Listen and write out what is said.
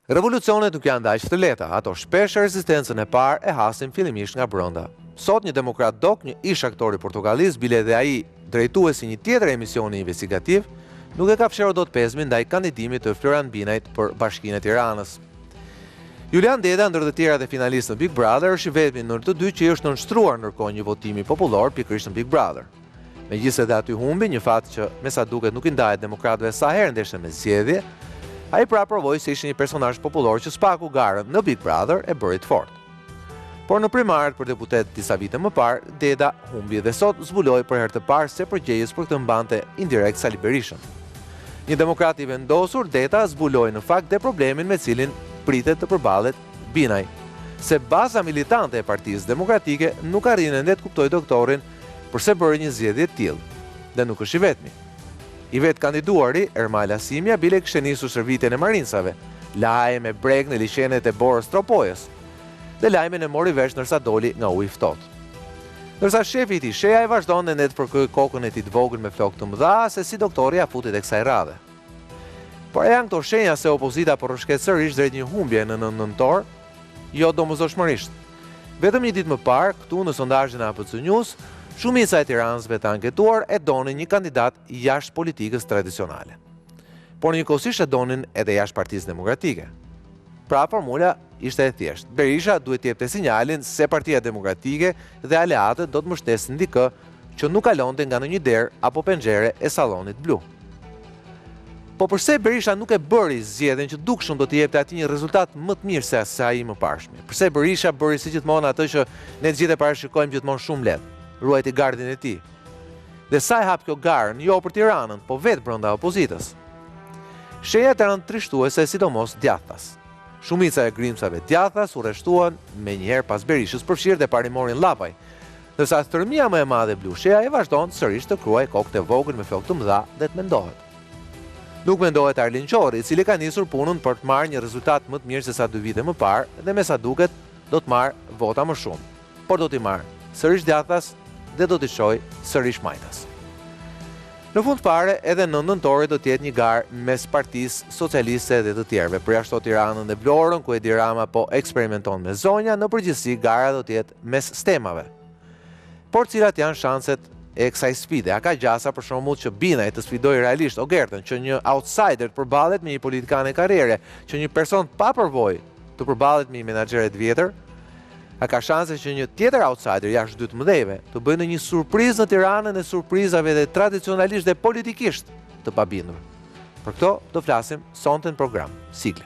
Revolucionet nuk janë daq të lehta, ato shpesh rezistencën e parë e hasin fillimisht nga brenda. Sot një demokrat dok, një ish aktor i Portokallis, bile dhe ai drejtuesi një tjetër emisioni investigativ, nuk e ka fshehur dot pezmin ndaj kandidimit të Florian Binajt për Bashkinë e Tiranës. Julian Deda, ndër të tjerat e finalistë në Big Brother, është i vetmi ndër të dy që është nënshtruar ndërkohë një votimi popullor pikërisht në Big Brother. Megjithëse dhe aty humbi, një fat që me sa duket nuk i ndahet demokratëve sa herë ndeshën me zgjedhje, ai pra provoi se ishte një personazh popullor që spaku garën në Big Brother e bëri të fortë. Por në primarët për deputet disa vite më parë, Deda humbi dhe sot zbuloi për herë të parë se përgjegjës për këtë mbante indirekt Sali Berishën. Një demokrat i vendosur, Deda zbuloi në fakt dhe problemin me cilin pritet të përballet Binaj, se baza militante e Partisë Demokratike nuk arrin ende të kuptojë doktorin përse bëri një zgjedhje të tillë, dhe nuk është i vetmi. I vetë kandiduari, Ermal Asimja, bile kishte nisur shërbitjen e marinsave, lajme me breg në liçenet e Borës Tropojës, dhe lajmen e mori vesh nërsa doli nga uji ftohtë. Ndërsa shefi i tij Sheja vazhdonte ne të përkryej kokën e tij të vogël me flokë të mëdha se si doktori ia futi tek kësaj radhe. Por janë këto shenja se opozita po rrshket sërish drejt një humbje në 9 nëntor, jo domosdoshmërisht. Vetëm një ditë më parë, këtu në sondazhin e APC News, shumica e tiranësve të anketuar e donin një kandidat jashtë politikës tradicionale. Por njëkohësisht e donin edhe jashtë Partisë Demokratike. Pra formula ishte e thjeshtë. Berisha duhet të jepte sinjalin se Partia Demokratike dhe aleatët do të mbështesin dikë që nuk kalonte nga në një derë apo penxhere e sallonit blu. Po përse Berisha nuk e bëri zgjedhjen që dukshëm do të jepte atij një rezultat më të mirë se ai më parshmi? Përse Berisha bëri si gjithmonë atë që ne të gjithë e parashikojmë gjithmonë shumë lehtë, ruajti gardin e tij? Dhe sa e hap kjo garën, jo për Tiranën, po vetë brenda opozitës. Shenjat janë trishtuese, sidomos djathtas. Shumica e grimcave djathtas u rreshtuan menjëherë pas Berishës përfshirë dhe parimorin Llapaj, ndërsa thërmia më e madhe blu Sheja e vazhdon sërish të kruaj kokë të vogël me flokë të mëdha dhe të mendohet. Nuk mendohet Arlin Qori, i cili ka nisur punën për të marrë një rezultat më të mirë se sa 2 vite më parë dhe me sa duket do të marrë vota më shumë, por do t'i marrë sërish djathtas dhe do t'i shojë sërish majtas. Në fund fare, edhe në nëntore do t'jetë një garë mes Partisë Socialiste dhe të tjerëve. Përjashto Tiranën dhe Vlorën, ku Edi Rama po eksperimenton me zonja, në përgjithësi gara do t'jetë mes stemave. Por cilat janë shanset e kësaj sfide? A ka gjasa për shembull që Binaj të sfidojë realisht Ogertën, që një outsider të përballet me një politikan e karriere, që një person pa përvojë të përballet me një menaxher të vjetër? A ka shanse që një tjetër outsider jashtë dy të mëdhejve të bëjnë një surprizë në Tiranën e surprizave dhe tradicionalisht dhe politikisht të pabindur? Për këto do flasim sonte në program. Sigle.